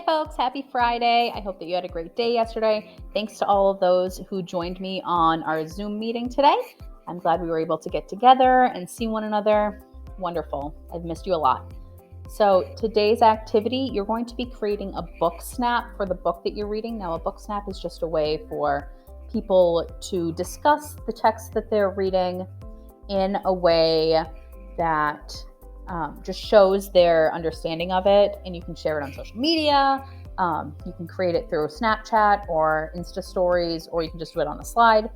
folks, happy Friday. I hope that you had a great day yesterday. Thanks to all of those who joined me on our Zoom meeting today. I'm glad we were able to get together and see one another. Wonderful. I've missed you a lot. So today's activity, you're going to be creating a book snap for the book that you're reading. Now, a book snap is just a way for people to discuss the text that they're reading in a way that just shows their understanding of it, and you can share it on social media. You can create it through Snapchat or Insta stories, or you can just do it on a slide.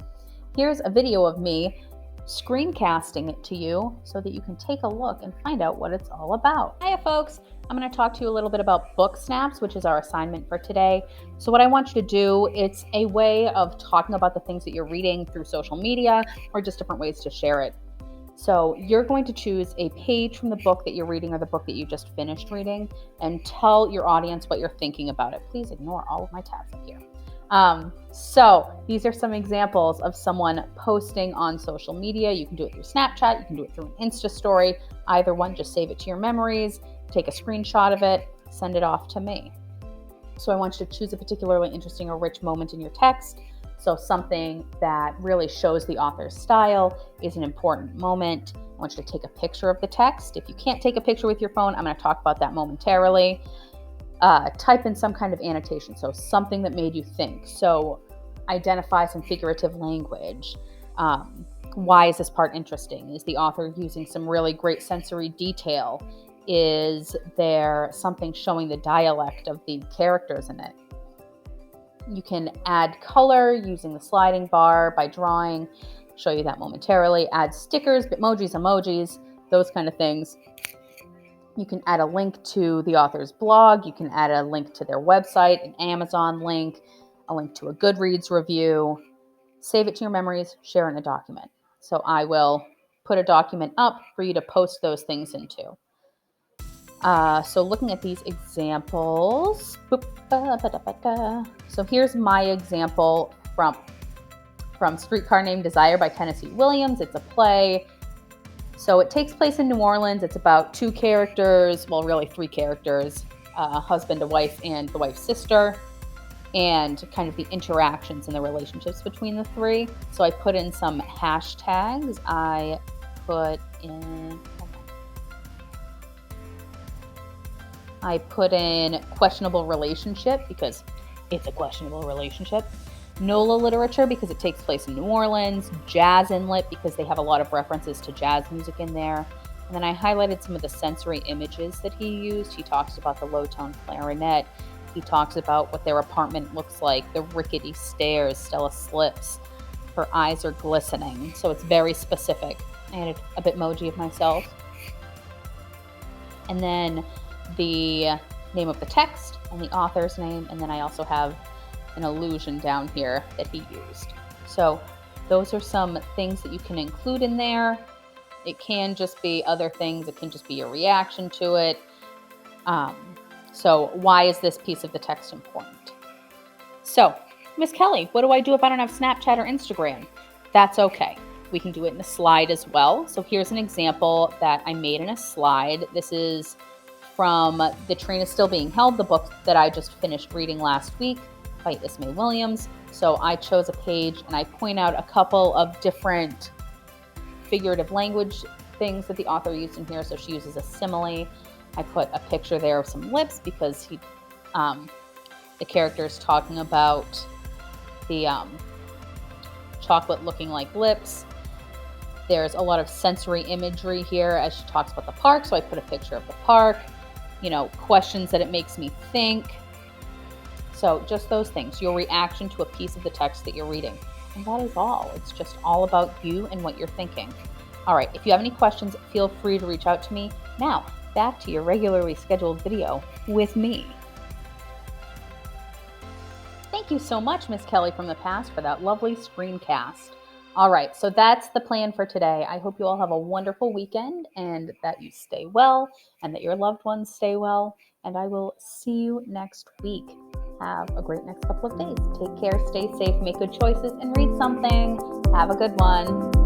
Here's a video of me screencasting it to you so that you can take a look and find out what it's all about. Hiya folks, I'm going to talk to you a little bit about book snaps, which is our assignment for today. So what I want you to do, it's a way of talking about the things that you're reading through social media or just different ways to share it. So you're going to choose a page from the book that you're reading or the book that you just finished reading and tell your audience what you're thinking about it. Please ignore all of my tabs up here. So these are some examples of someone posting on social media. You can do it through Snapchat. You can do it through an Insta story. Either one, just save it to your memories, take a screenshot of it, send it off to me. So I want you to choose a particularly interesting or rich moment in your text. So something that really shows the author's style is an important moment. I want you to take a picture of the text. If you can't take a picture with your phone, I'm going to talk about that momentarily. Type in some kind of annotation, so something that made you think. So identify some figurative language. Why is this part interesting? Is the author using some really great sensory detail? Is there something showing the dialect of the characters in it? You can add color using the sliding bar by drawing. Show you that momentarily. Add stickers, bitmojis, emojis, those kind of things. You can add a link to the author's blog. You can add a link to their website, an Amazon link, a link to a Goodreads review. Save it to your memories, share in a document. So I will put a document up for you to post those things into. So looking at these examples, so here's my example from Streetcar Named Desire by Tennessee Williams. It's a play. So it takes place in New Orleans. It's about two characters, well, really three characters, a husband, a wife, and the wife's sister, and kind of the interactions and the relationships between the three. So I put in some hashtags. I put in questionable relationship because it's a questionable relationship. NOLA literature because it takes place in New Orleans. Jazz inlet because they have a lot of references to jazz music in there. And then I highlighted some of the sensory images that he used. He talks about the low-tone clarinet. He talks about what their apartment looks like, the rickety stairs. Stella slips. Her eyes are glistening. So it's very specific. I added a bitmoji of myself. And then the name of the text and the author's name, and then I also have an allusion down here that he used. So those are some things that you can include in there. It can just be other things. It can just be a reaction to it. So why is this piece of the text important? So, Miss Kelly, what do I do if I don't have Snapchat or Instagram? That's okay. We can do it in a slide as well. So here's an example that I made in a slide. This is from The Train is Still Being Held, the book that I just finished reading last week by Ismay Williams. So I chose a page and I point out a couple of different figurative language things that the author used in here. So she uses a simile. I put a picture there of some lips because the character is talking about the chocolate looking like lips. There's a lot of sensory imagery here as she talks about the park. So I put a picture of the park, questions that it makes me think. So just those things, your reaction to a piece of the text that you're reading. And that is all. It's just all about you and what you're thinking. All right, if you have any questions, feel free to reach out to me. Now, back to your regularly scheduled video with me. Thank you so much, Miss Kelly from the past, for that lovely screencast. All right, so that's the plan for today. I hope you all have a wonderful weekend and that you stay well and that your loved ones stay well. And I will see you next week. Have a great next couple of days. Take care, stay safe, make good choices, and read something. Have a good one.